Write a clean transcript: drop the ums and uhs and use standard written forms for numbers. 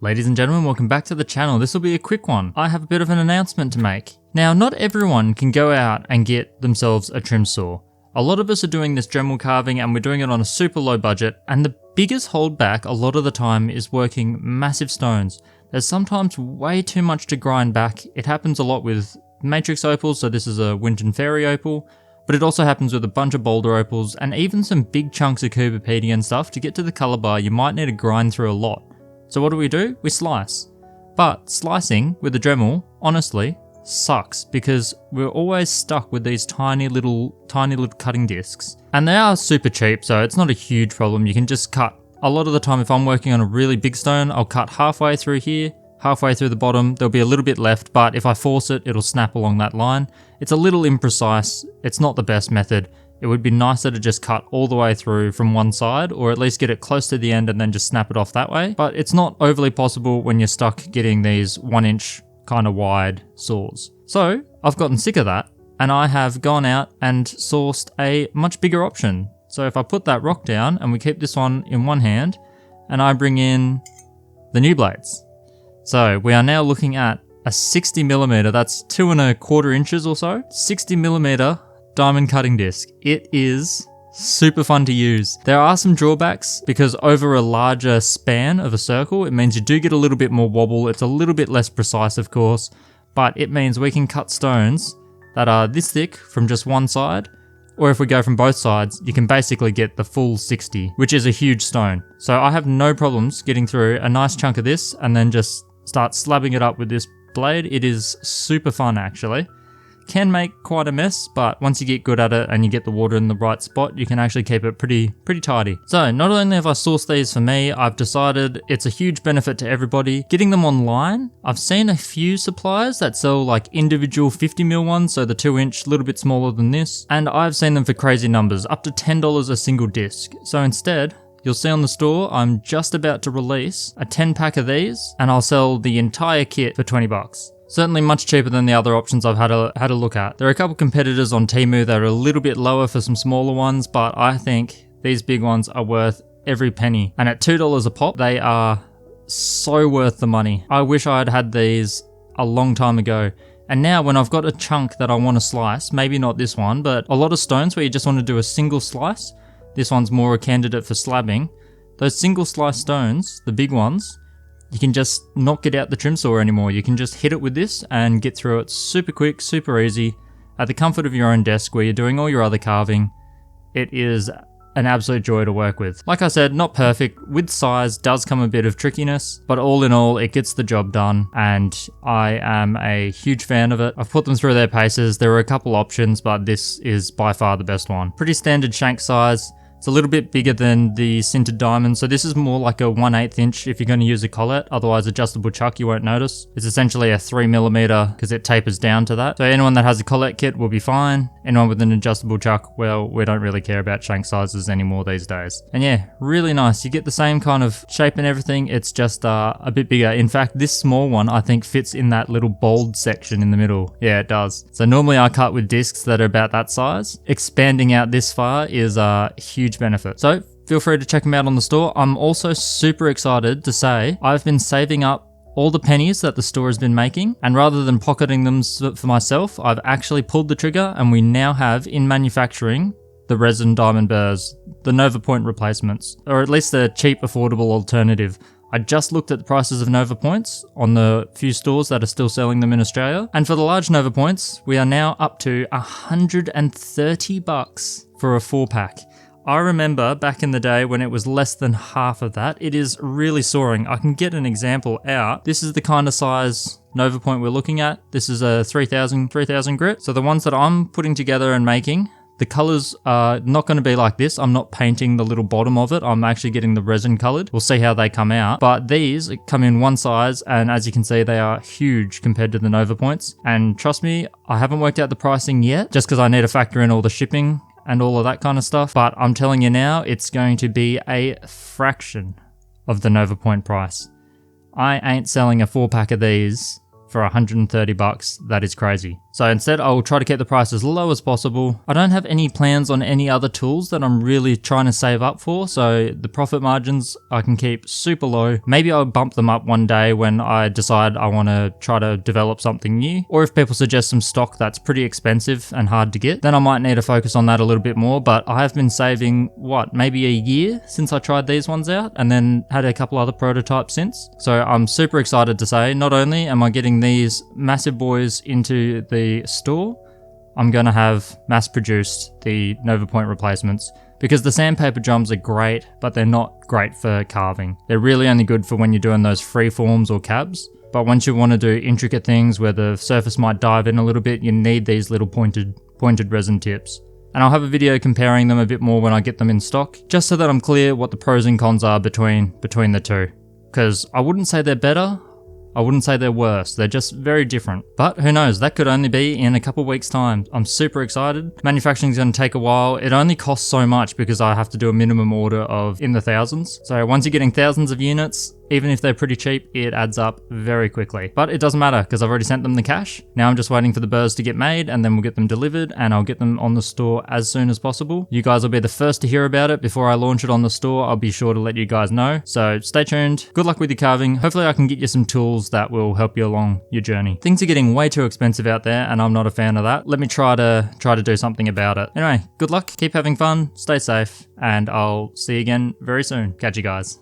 Ladies and gentlemen, welcome back to the channel. This will be a quick one. I have a bit of an announcement to make. Now, not everyone can go out and get themselves a trim saw. A lot of us are doing this Dremel carving and we're doing it on a super low budget, and the biggest holdback a lot of the time is working massive stones. There's sometimes way too much to grind back. It happens a lot with matrix opals, so this is a Winton Fairy opal, but it also happens with a bunch of boulder opals and even some big chunks of Cooper Pedy and stuff. To get to the color bar, you might need to grind through a lot. So what do? We slice. But slicing with the Dremel, honestly, sucks because we're always stuck with these tiny little cutting discs. And they are super cheap, so it's not a huge problem. You can just cut. A lot of the time, if I'm working on a really big stone, I'll cut halfway through here, halfway through the bottom. There'll be a little bit left, but if I force it, it'll snap along that line. It's a little imprecise. It's not the best method. It would be nicer to just cut all the way through from one side, or at least get it close to the end and then just snap it off that way. But it's not overly possible when you're stuck getting these 1 inch kind of wide saws. So I've gotten sick of that, and I have gone out and sourced a much bigger option. So if I put that rock down and we keep this one in one hand, and I bring in the new blades. So we are now looking at a 60mm, that's 2¼ inches or so, 60mm diamond cutting disc. It is super fun to use. There are some drawbacks because over a larger span of a circle, it means you do get a little bit more wobble. It's a little bit less precise, of course, but it means we can cut stones that are this thick from just one side, or if we go from both sides, you can basically get the full 60, which is a huge stone. So I have no problems getting through a nice chunk of this and then just start slabbing it up with this blade. It is super fun, actually. Can make quite a mess, but once you get good at it and you get the water in the right spot, you can actually keep it pretty tidy. So not only have I sourced these for me, I've decided it's a huge benefit to everybody. Getting them online, I've seen a few suppliers that sell like individual 50mm ones, so the 2 inch, a little bit smaller than this, and I've seen them for crazy numbers, up to $10 a single disc. So instead, you'll see on the store, I'm just about to release a 10 pack of these, and I'll sell the entire kit for 20 bucks. Certainly much cheaper than the other options I've had a look at. There are a couple competitors on Temu that are a little bit lower for some smaller ones, but I think these big ones are worth every penny. And at $2 a pop, they are so worth the money. I wish I had had these a long time ago. And now when I've got a chunk that I want to slice, maybe not this one, but a lot of stones where you just want to do a single slice, this one's more a candidate for slabbing. Those single slice stones, the big ones, you can just not get out the trim saw anymore. You can just hit it with this and get through it super quick, super easy, at the comfort of your own desk where you're doing all your other carving. It is an absolute joy to work with. Like I said, not perfect. With size does come a bit of trickiness, but all in all, it gets the job done, and I am a huge fan of it. I've put them through their paces. There are a couple options, but this is by far the best one. Pretty standard shank size. It's a little bit bigger than the sintered diamond, so this is more like a 1/8 inch if you're going to use a collet, otherwise adjustable chuck you won't notice. It's essentially a 3mm because it tapers down to that. So anyone that has a collet kit will be fine. Anyone with an adjustable chuck, well, we don't really care about shank sizes anymore these days. And yeah, really nice. You get the same kind of shape and everything, it's just a bit bigger. In fact, this small one I think fits in that little bold section in the middle. Yeah, it does. So normally I cut with discs that are about that size. Expanding out this far is a huge benefit. So feel free to check them out on the store. I'm also super excited to say I've been saving up all the pennies that the store has been making, and rather than pocketing them for myself, I've actually pulled the trigger and we now have in manufacturing the resin diamond burrs, the Nova Point replacements, or at least a cheap, affordable alternative. I just looked at the prices of Nova Points on the few stores that are still selling them in Australia, and for the large Nova Points, we are now up to $130 for a 4-pack. I remember back in the day when it was less than half of that. It is really soaring. I can get an example out. This is the kind of size Nova Point we're looking at. This is a 3000 grit. So the ones that I'm putting together and making, the colors are not going to be like this. I'm not painting the little bottom of it. I'm actually getting the resin colored. We'll see how they come out. But these come in one size, and as you can see, they are huge compared to the Nova Points. And trust me, I haven't worked out the pricing yet, just because I need to factor in all the shipping and all of that kind of stuff. But I'm telling you now, it's going to be a fraction of the Nova Point price. I ain't selling a 4-pack of these for $130. That is crazy. So instead, I'll try to keep the price as low as possible. I don't have any plans on any other tools that I'm really trying to save up for, so the profit margins I can keep super low. Maybe I'll bump them up one day when I decide I want to try to develop something new, or if people suggest some stock that's pretty expensive and hard to get, then I might need to focus on that a little bit more. But I have been saving, maybe a year since I tried these ones out, and then had a couple other prototypes since. So I'm super excited to say, not only am I getting these massive boys into the store, I'm going to have mass produced the Nova Point replacements, because the sandpaper drums are great, but they're not great for carving. They're really only good for when you're doing those free forms or cabs. But once you want to do intricate things where the surface might dive in a little bit, you need these little pointed resin tips. And I'll have a video comparing them a bit more when I get them in stock, just so that I'm clear what the pros and cons are between the two. Because I wouldn't say they're better, I wouldn't say they're worse, they're just very different. But who knows, that could only be in a couple weeks time. I'm super excited. Manufacturing is going to take a while. It only costs so much because I have to do a minimum order of in the thousands. So once you're getting thousands of units, even if they're pretty cheap, it adds up very quickly. But it doesn't matter because I've already sent them the cash. Now I'm just waiting for the burrs to get made, and then we'll get them delivered, and I'll get them on the store as soon as possible. You guys will be the first to hear about it. Before I launch it on the store, I'll be sure to let you guys know. So stay tuned. Good luck with your carving. Hopefully I can get you some tools that will help you along your journey. Things are getting way too expensive out there, and I'm not a fan of that. Let me try to do something about it. Anyway, good luck. Keep having fun. Stay safe, and I'll see you again very soon. Catch you guys.